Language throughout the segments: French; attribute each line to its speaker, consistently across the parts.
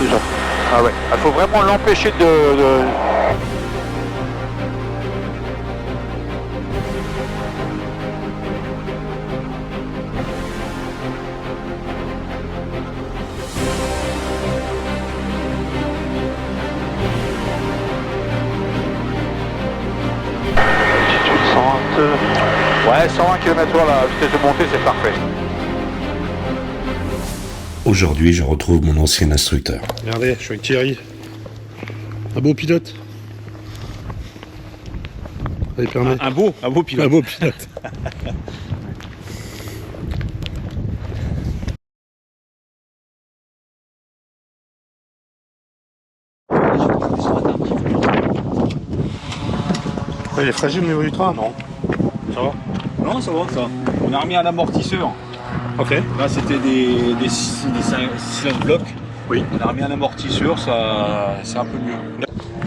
Speaker 1: déjà.
Speaker 2: Ah ouais, il faut vraiment l'empêcher de...
Speaker 1: Altitude 120.
Speaker 2: Ouais, 120 km/h la vitesse de montée, c'est parfait.
Speaker 3: Aujourd'hui, je retrouve mon ancien instructeur.
Speaker 4: Regardez, je suis avec Thierry. Un beau pilote. Allez, permet.
Speaker 5: Un beau pilote.
Speaker 4: Un beau pilote. Ouais, il est fragile au niveau du train, non? Ça va?
Speaker 5: Non, ça va, ça. On a remis un amortisseur.
Speaker 4: Ok.
Speaker 5: Là, c'était des cylindres blocs.
Speaker 4: Oui.
Speaker 5: On a remis un amortisseur, ça, c'est un peu mieux.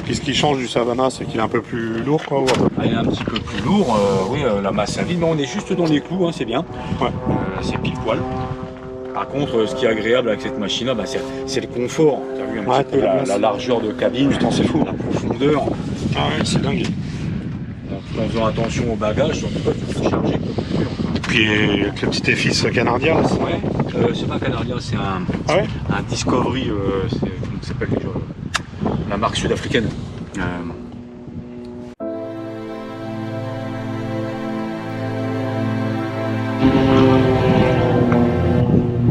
Speaker 4: Qu'est-ce qui change du Savannah? C'est qu'il est un peu plus lourd, quoi, ou à peu près?
Speaker 5: Ah, il est un petit peu plus lourd, oui, la masse à vide, mais on est juste dans les clous, hein, c'est bien.
Speaker 4: Ouais.
Speaker 5: C'est pile poil. Par contre, ce qui est agréable avec cette machine-là, bah, c'est le confort. Tu as vu un petit peu la largeur de cabine,
Speaker 4: Putain, c'est fou.
Speaker 5: la profondeur.
Speaker 4: Ah ouais, c'est dingue.
Speaker 5: Donc, tout en faisant attention au bagage, donc toi, tu peux charger comme tu veux.
Speaker 4: Puis avec le petit effice Canardia, là, c'est...
Speaker 5: Ouais, c'est pas un Canardia, c'est un,
Speaker 4: Ah ouais?
Speaker 5: un Discovery, comment ça s'appelle déjà, la marque sud-africaine.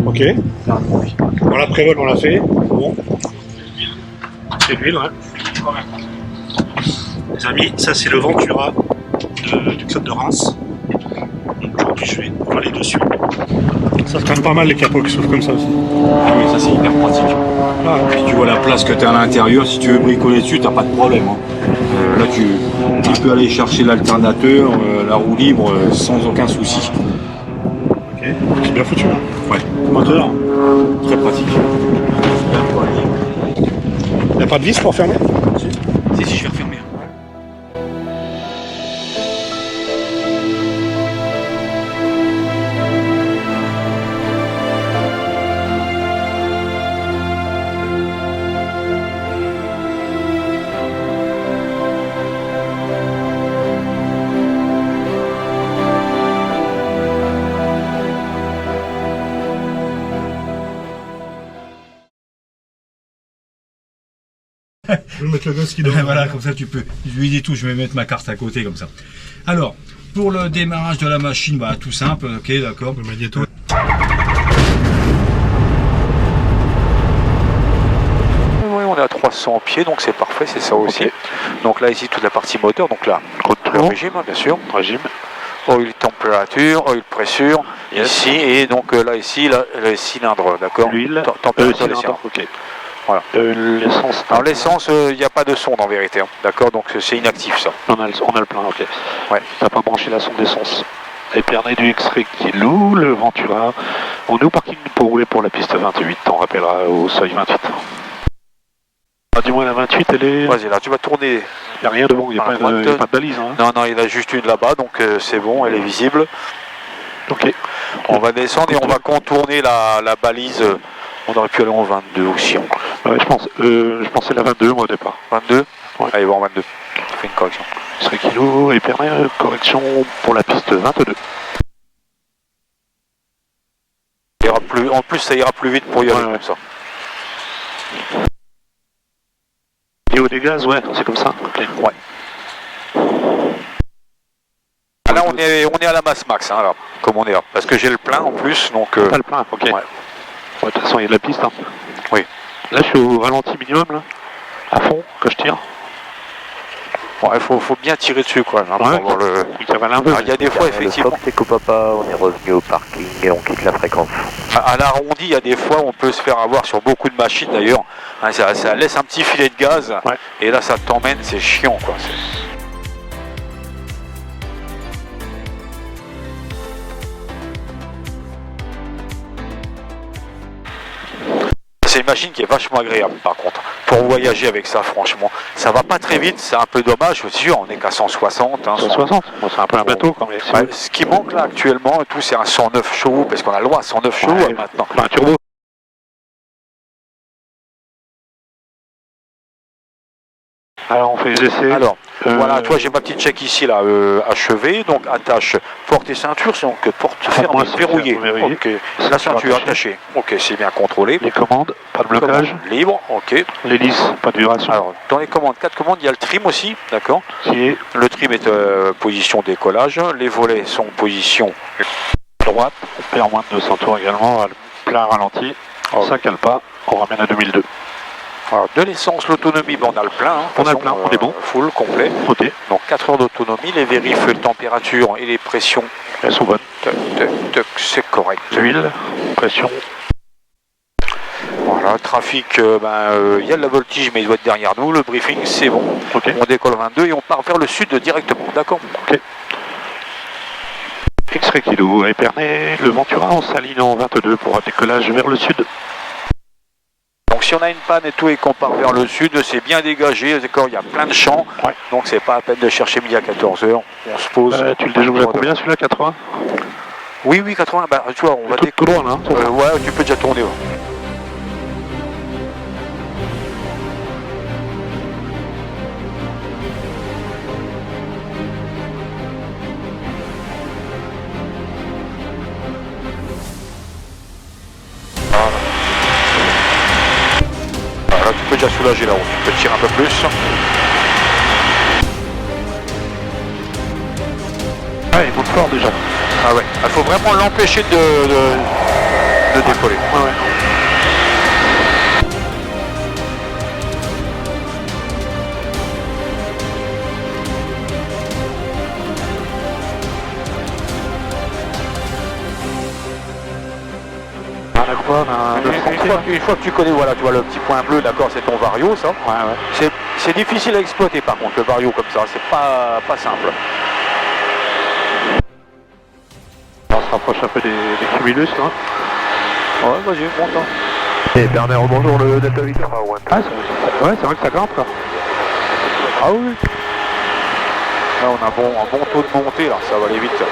Speaker 4: Ok. Bon, la prévol, on l'a fait. Bon. C'est l'huile, ouais. Les amis, ça c'est le Ventura du club de Reims. Aujourd'hui, je vais aller dessus. Ça se traîne pas mal les capots qui s'ouvrent comme ça aussi.
Speaker 5: Ah oui, ça c'est hyper pratique.
Speaker 4: Ah,
Speaker 5: Puis tu vois la place que tu as à l'intérieur, si tu veux bricoler dessus, t'as pas de problème. Hein. Là tu peux aller chercher l'alternateur, la roue libre sans aucun souci.
Speaker 4: ok. C'est bien foutu, hein.
Speaker 5: Ouais,
Speaker 4: Moteur.
Speaker 5: très pratique.
Speaker 4: Il n'y a pas de vis pour fermer?
Speaker 5: Si, je vais refermer.
Speaker 4: Je vais mettre le gosse qui dort.
Speaker 5: Voilà, comme ça tu peux. Je lui dis tout, je vais mettre ma carte à côté comme ça. Alors, pour le démarrage de la machine, bah tout simple, ok, d'accord.
Speaker 4: Le magnéto.
Speaker 2: Oui, on est à 300 pieds, donc c'est parfait, c'est ça aussi.
Speaker 1: Ok.
Speaker 2: Donc là, ici, toute la partie moteur, donc là, le régime, hein, bien sûr.
Speaker 1: Régime.
Speaker 2: Oil température, oil pressure,
Speaker 1: Yes.
Speaker 2: ici, et donc là, ici, le cylindre, d'accord.
Speaker 1: L'huile.
Speaker 2: Température des
Speaker 1: cylindre.
Speaker 2: cylindres.
Speaker 1: Ok.
Speaker 2: Voilà.
Speaker 1: L'essence.
Speaker 2: Alors l'essence, il n'y a pas de sonde en vérité, hein, d'accord, donc c'est inactif ça.
Speaker 1: On a le plein, ok.
Speaker 2: Ouais.
Speaker 1: T'as pas branché la sonde d'essence. Épernay du X-Ray qui loue, le Ventura. On est au parking pour rouler pour la piste 28, on rappellera au seuil 28. Ah, du moins la 28, elle est...
Speaker 2: Vas-y, là, tu vas tourner.
Speaker 1: Il n'y a rien devant, il n'y a,
Speaker 2: Voilà,
Speaker 1: pas de balise. Hein.
Speaker 2: Non, il y en a juste une là-bas, donc c'est bon, elle est visible.
Speaker 1: Ok.
Speaker 2: On va descendre et on va contourner la balise. On aurait pu aller en 22 aussi.
Speaker 1: Ouais, je pensais la 22 moi au départ.
Speaker 2: 22
Speaker 1: Ouais.
Speaker 2: Allez, voir 22. Je fais une correction.
Speaker 1: X-Ray kilo, Épernay, correction pour la piste 22.
Speaker 2: En plus, ça ira plus vite pour y aller comme ça.
Speaker 1: Et au des gaz, ouais, c'est comme ça. Ok.
Speaker 2: Ouais. Là, on est à la masse max, hein, là, comme on est là. Parce que j'ai le plein en plus, donc...
Speaker 1: Pas le plein, ok.
Speaker 2: Ouais.
Speaker 1: Ouais, de toute façon, il y a de la piste. Hein.
Speaker 2: Oui.
Speaker 1: Là, je suis au ralenti minimum, là. À fond, que je tire.
Speaker 2: Bon, il faut bien tirer dessus, quoi. Hein, pour
Speaker 1: Ouais.
Speaker 2: avoir le...
Speaker 1: Il cavale un peu.
Speaker 2: Alors, il y a des fois, effectivement...
Speaker 6: C'est Copapa, on est revenu au parking et on quitte la fréquence.
Speaker 2: À l'arrondi, il y a des fois où on peut se faire avoir sur beaucoup de machines, d'ailleurs. Hein, ça laisse un petit filet de gaz,
Speaker 1: Ouais.
Speaker 2: et là, ça t'emmène, c'est chiant, quoi. C'est une machine qui est vachement agréable par contre, pour voyager avec ça franchement. Ça va pas très vite, c'est un peu dommage, c'est sûr, on est qu'à 160. Hein,
Speaker 1: 160, bon, c'est un peu un bateau quand même.
Speaker 2: Ouais, ce qui manque là actuellement, et tout, c'est un 109 chevaux, parce qu'on a le droit à 109 chevaux
Speaker 1: Ouais,
Speaker 2: maintenant.
Speaker 1: un turbo. Alors on fait les essais.
Speaker 2: Alors, voilà, toi j'ai ma petite check ici là, achevée, donc attache porte et ceinture, c'est donc porte fermée, verrouillée. Ok, la ceinture attachée. Ok, c'est bien contrôlé.
Speaker 1: Les commandes, pas de blocage.
Speaker 2: Libre, ok.
Speaker 1: L'hélice, pas de vibration.
Speaker 2: Alors, dans les commandes, 4 commandes, il y a le trim aussi, d'accord.
Speaker 1: Qui est
Speaker 2: Le trim est position décollage, les volets sont en position
Speaker 1: droite, on perd moins de 200 tours également, plein ralenti, ça cale pas, on ramène à 2002.
Speaker 2: Alors, de l'essence, l'autonomie, ben, on a le plein. Hein,
Speaker 1: on a le plein, on est bon.
Speaker 2: Full, complet.
Speaker 1: Ok.
Speaker 2: Donc 4 heures d'autonomie, les vérifs de température et les pressions.
Speaker 1: Elles sont bonnes.
Speaker 2: C'est correct.
Speaker 1: Huile, pression.
Speaker 2: Voilà, trafic, il y a de la voltige, mais il doit être derrière nous. Le briefing, c'est bon.
Speaker 1: Ok.
Speaker 2: On décolle 22 et on part vers le sud directement. D'accord.
Speaker 1: Ok. X-ray kilo à Épernay, le Ventura en s'aligne en 22 pour un décollage vers le sud.
Speaker 2: Donc si on a une panne et tout et qu'on part vers le sud, c'est bien dégagé, d'accord, il y a plein de champs, donc c'est pas à peine de chercher midi à 14h, on se pose.
Speaker 1: Tu le déjoues à combien celui-là, 80?
Speaker 2: Oui, 80, bah tu vois, on va
Speaker 1: décoller. Tout loin, hein,
Speaker 2: ouais, tu peux déjà tourner. Ouais. Voilà, tu peux déjà soulager là-haut, tu peux tirer un peu plus.
Speaker 1: Ouais, il monte fort déjà.
Speaker 2: Ah ouais, il faut vraiment l'empêcher de décoller.
Speaker 1: Ouais.
Speaker 2: Une fois que tu connais, voilà, tu vois le petit point bleu, d'accord, c'est ton vario, ça. Ouais. C'est difficile à exploiter par contre, le vario comme ça, c'est pas simple.
Speaker 1: On se rapproche un peu des cumulus, hein.
Speaker 2: Ouais, vas-y, monte.
Speaker 6: Et Bernard, bonjour, le Delta 8.
Speaker 1: Ah, c'est vrai que ça grimpe là.
Speaker 2: Ah oui. Là, on a un bon taux de montée, là, ça va aller vite.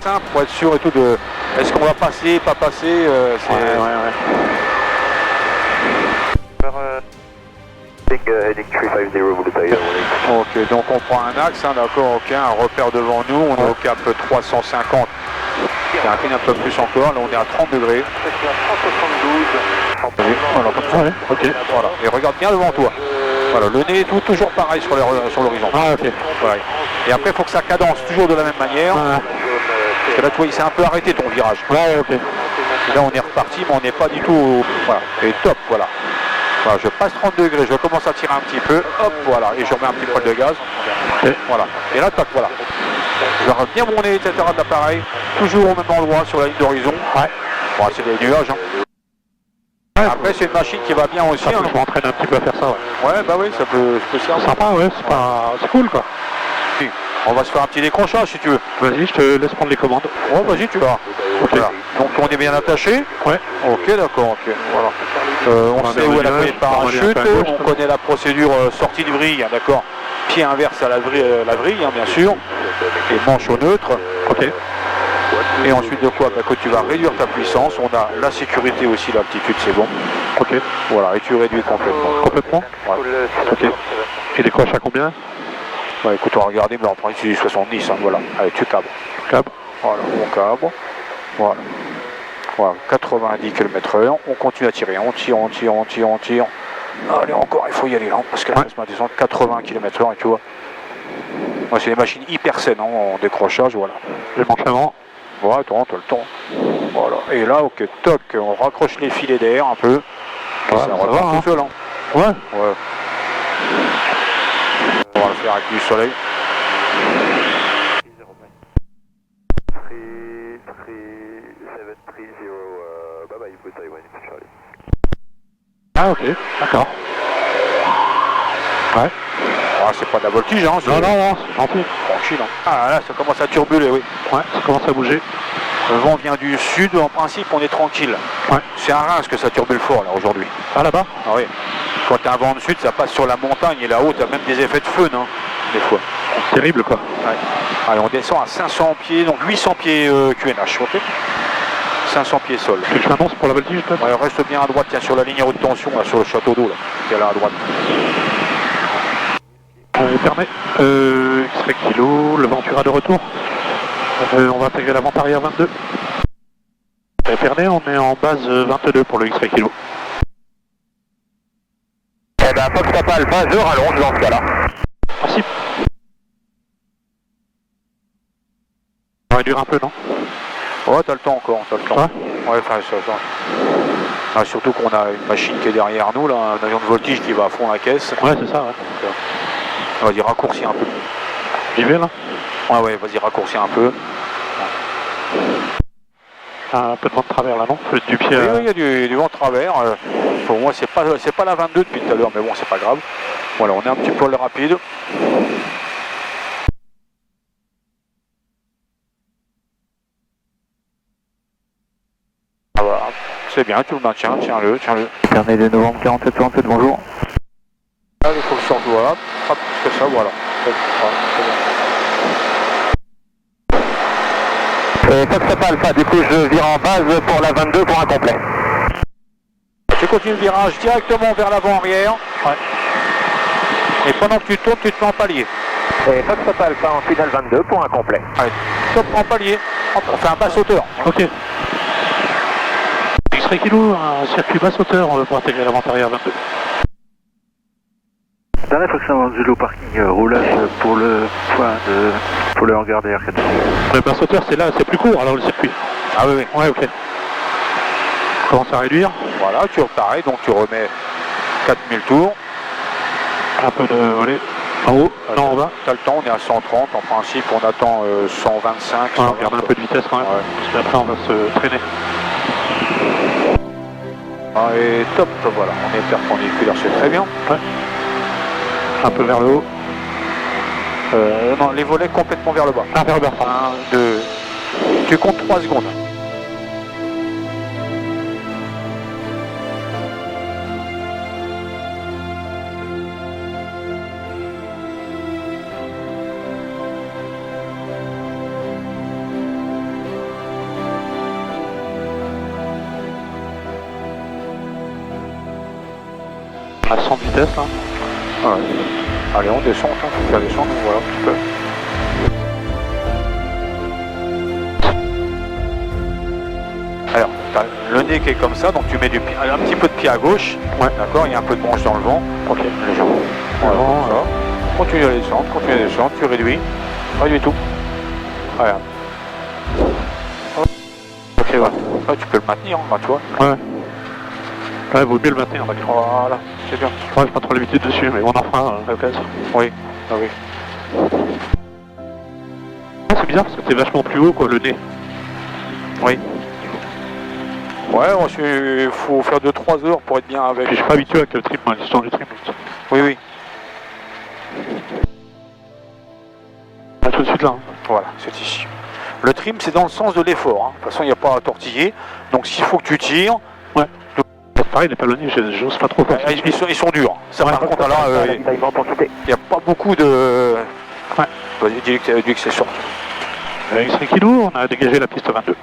Speaker 2: Simple pour être sûr et tout de... Est-ce qu'on va passer, pas passer
Speaker 1: Ouais.
Speaker 6: Heading 350, vous le
Speaker 2: Ok, donc on prend un axe, hein, d'accord, ok, un repère devant nous, on est au cap 350. C'est un peu plus encore, là on est à 30 degrés.
Speaker 1: Voilà, comme ça, ouais. Ok.
Speaker 2: Voilà, et regarde bien devant toi. Voilà, le nez tout toujours pareil sur l'horizon.
Speaker 1: Ah, ok.
Speaker 2: Voilà. Et après, il faut que ça cadence toujours de la même manière.
Speaker 1: Ouais.
Speaker 2: Parce que là, tu vois, il s'est un peu arrêté ton virage.
Speaker 1: Ouais, ok.
Speaker 2: Et là, on est reparti, mais on n'est pas du tout... Voilà, et top, voilà. Voilà, je passe 30 degrés, je commence à tirer un petit peu, hop, voilà, et je remets un petit poil de gaz.
Speaker 1: Okay.
Speaker 2: Voilà, et là, tac, voilà. Je rate bien mon nez, etc. de l'appareil, toujours au même endroit sur la ligne d'horizon. Ouais. Bon, c'est des nuages, hein. Ouais, après, c'est une machine qui va bien aussi.
Speaker 1: Ça peut, je m'entraîne un petit peu à faire ça, ouais.
Speaker 2: Ouais, bah oui, ça peut servir.
Speaker 1: C'est sympa, ouais, c'est cool, quoi.
Speaker 2: On va se faire un petit décrochage, si tu veux.
Speaker 1: Vas-y, je te laisse prendre les commandes.
Speaker 2: Ouais, vas-y, tu vas.
Speaker 1: Ok.
Speaker 2: Voilà. Donc, on est bien attaché.
Speaker 1: Ouais.
Speaker 2: Ok, d'accord, ok. Voilà. On sait où est la clé de parachute, on connaît la procédure sortie de vrille, hein, d'accord. Pied inverse à la vrille, hein, bien sûr. Et manche au neutre.
Speaker 1: Ok.
Speaker 2: Et ensuite de quoi, quand tu vas réduire ta puissance, on a la sécurité aussi, l'altitude, c'est bon.
Speaker 1: Ok.
Speaker 2: Voilà, et tu réduis complètement.
Speaker 1: Complètement.
Speaker 2: Ouais.
Speaker 1: Ok. Et décroche à combien?
Speaker 2: Bah écoute, on va regarder, mais en principe c'est du 70, hein, voilà. Allez, tu cabres.
Speaker 1: Cabre.
Speaker 2: Voilà, on cabre. Voilà. Voilà, 90 km/h, on continue à tirer, on tire. Allez, encore, il faut y aller là, parce que là, on va descendre 80 km/h, et tu vois. Ouais, c'est des machines hyper saines, hein, en décrochage, voilà.
Speaker 1: Les manches avant.
Speaker 2: Voilà, attends, t'as le temps. Voilà, et là, ok, toc, on raccroche les filets d'air un peu.
Speaker 1: Ouais,
Speaker 2: ça repart tout seul, hein.
Speaker 1: Ouais.
Speaker 2: On va le faire avec du soleil.
Speaker 1: Ah, ok, d'accord. Ouais.
Speaker 2: Ah, c'est pas de la voltige, hein.
Speaker 1: Non, c'est gentil.
Speaker 2: Tranquille, hein. Ah, là, ça commence à turbuler, oui.
Speaker 1: Ouais, ça commence à bouger.
Speaker 2: Le vent vient du sud, en principe, on est tranquille.
Speaker 1: Ouais.
Speaker 2: C'est à Reims que ça turbule fort, là, aujourd'hui.
Speaker 1: Ah, là-bas?
Speaker 2: Ah oui. Quand t'as un vent de sud, ça passe sur la montagne, et là-haut, t'as même des effets de feu, non? Des fois.
Speaker 1: C'est terrible, quoi.
Speaker 2: Ouais. Allez, on descend à 500 pieds, donc 800 pieds QNH, ok? 500 pieds sol.
Speaker 1: Tu veux que je m'annonce pour la voltige, peut-être?
Speaker 2: Ouais, reste bien à droite, tiens, sur la ligne haute tension, là, sur le château d'eau, là. Qui est là à droite.
Speaker 1: Épernay, X-Ray Kilo, le Ventura de retour. On va intégrer la vente arrière 22. Épernay, on est en base 22 pour le X-Ray Kilo.
Speaker 6: Eh ben, Fox Papa Alpha, je rallonge dans ce cas-là.
Speaker 1: Merci. On va réduire un peu, non?
Speaker 2: Ouais, t'as le temps encore, t'as le temps. Ouais, enfin, ça. Ah, surtout qu'on a une machine qui est derrière nous, là, un avion de voltige qui va à fond la caisse.
Speaker 1: Ouais, c'est ça, ouais.
Speaker 2: Donc, vas-y, raccourcis un peu.
Speaker 1: J'y vais, là?
Speaker 2: Ouais, vas-y, raccourcis un peu.
Speaker 1: Un peu de vent de travers, là, non? Du pied.
Speaker 2: Oui, il y a du vent de travers. Pour moi, c'est pas la 22 depuis tout à l'heure, mais bon, c'est pas grave. Voilà, on est un petit peu rapide. Ah, voilà. C'est bien, tu le maintiens, tiens-le.
Speaker 6: Épernay de novembre 47 bonjour.
Speaker 2: Là, il faut que je sorte, voilà. Hop, c'est ça, voilà.
Speaker 6: Fox Papa Alpha, du coup je vire en base pour la 22 pour un complet.
Speaker 2: Tu continues le virage directement vers l'avant-arrière. Ouais. Et pendant que tu tournes, tu te mets en palier.
Speaker 6: Et Fox Papa Alpha en finale 22 pour un complet.
Speaker 2: Allez, top en palier. Hop, on fait un basse hauteur.
Speaker 1: Ok. X-Ray Kilo, un circuit basse hauteur, on va pouvoir intégrer la vente arrière 22.
Speaker 7: Dernier Fox Zulu parking, roulage pour le point de... pour le hangar derrière 4.
Speaker 1: Le basse hauteur, c'est là, c'est plus court alors le circuit.
Speaker 2: Ah oui.
Speaker 1: Ouais, ok. On commence à réduire.
Speaker 2: Voilà, tu reparais, donc tu remets 4000 tours.
Speaker 1: Un peu de volet. En haut, non, en bas.
Speaker 2: Tu as le temps, on est à 130. En principe, on attend 125.
Speaker 1: On garde un peu de vitesse quand même.
Speaker 2: Ouais.
Speaker 1: Parce qu'après, on va se traîner.
Speaker 2: Ah, et top, voilà, on est perpendiculaire, c'est très bien.
Speaker 1: Ouais. Un peu vers le haut.
Speaker 2: Non, les volets complètement vers le bas.
Speaker 1: Ah, vers le bas.
Speaker 2: 1, 2. Tu comptes 3 secondes.
Speaker 1: À 100 vitesse là.
Speaker 2: Ouais. Allez, on descend, on peut faire descendre, voilà, un petit peu. Alors, tu as le nez qui est comme ça, donc tu mets un petit peu de pied à gauche. Ouais. D'accord, il y a un peu de branche dans le vent. Ok, légèrement. Voilà, comme ça. Continue à descendre, tu réduis tout. Voilà. Ok, voilà. Ouais, tu peux le maintenir, hein, tu vois.
Speaker 1: Ouais. Ouais, vaut mieux le maintenir, on va dire.
Speaker 2: Voilà, c'est bien.
Speaker 1: Ouais, j'ai pas trop l'habitude dessus, mais on en fera à l'occasion.
Speaker 2: Oui, ah oui.
Speaker 1: Ah, c'est bizarre parce que c'est vachement plus haut, quoi, le nez.
Speaker 2: Oui. Ouais, il faut faire 2-3 heures pour être bien avec.
Speaker 1: Puis je suis pas habitué avec le trim, l'histoire du trim.
Speaker 2: Oui.
Speaker 1: Ah, tout de suite là. Hein.
Speaker 2: Voilà, c'est ici. Le trim, c'est dans le sens de l'effort. Hein. De toute façon, il n'y a pas à tortiller. Donc, s'il faut que tu tires.
Speaker 1: Ouais. Pareil, les palonniers, j'ose pas trop faire.
Speaker 2: Ils sont durs. Ça, par contre, là, il n'y a pas beaucoup de.
Speaker 1: Ouais.
Speaker 2: Vas-y, dis que c'est sûr.
Speaker 1: X-Ray Kilo, on a dégagé la piste 22.